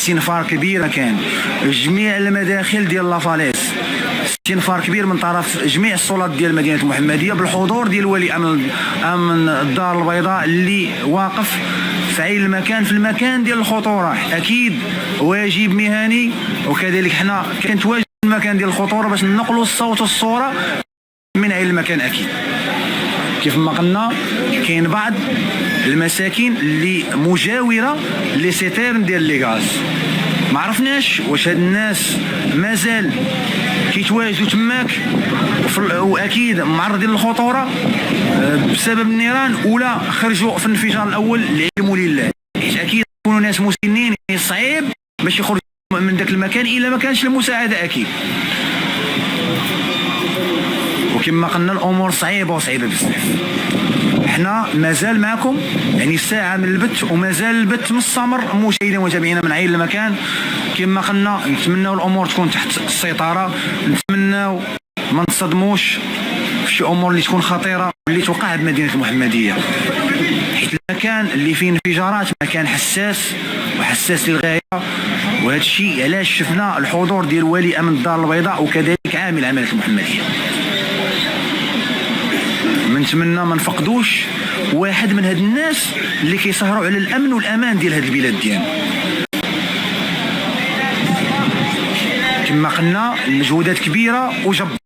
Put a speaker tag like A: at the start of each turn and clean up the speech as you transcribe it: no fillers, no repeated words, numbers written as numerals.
A: استنفار كبير كان جميع المداخل ديال لافاليس، استنفار كبير من طرف جميع السلطات ديال مدينه المحمديه بالحضور ديال ولي امن الدار البيضاء اللي واقف في عين المكان، في المكان ديال الخطوره. اكيد واجب مهني، وكذلك حنا كانت واجب المكان ديال الخطوره باش ننقلوا الصوت والصوره من عين المكان. اكيد كيف ما قلنا كاين بعض المساكن اللي مجاوره لي سيتيرن ديال لي غاز، ما عرفناش واش هاد الناس مازال كيتواجدوا تماك واكيد معرضين للخطوره بسبب النيران، ولا خرجوا في الانفجار الاول العلم لله. حيت اكيد يكونوا ناس مسنين، صعيب باش يخرجوا من ذاك المكان الا ما كانش المساعده. اكيد وكما قلنا الامور صعيبه وصعيبه بزاف. احنا مازال معكم يعني ساعه من البث، ومازال البث مستمر مشاهدينا ومتابعينا من عين المكان. كما قلنا نتمناو الامور تكون تحت السيطره، نتمناو ما نصدموش في شي امور اللي تكون خطيره واللي توقع بمدينه المحمديه، حيت المكان اللي فيه انفجارات مكان حساس وحساس للغايه. وهذا الشيء علاش شفنا الحضور ديال ولي امن الدار البيضاء وكذلك عامل عمليه المحمديه. نتمنى ما نفقدوش واحد من هاد الناس اللي كيسهروا على الامن والامان ديال هاد البلاد ديالنا. كما قلنا المجهودات كبيره وجباره.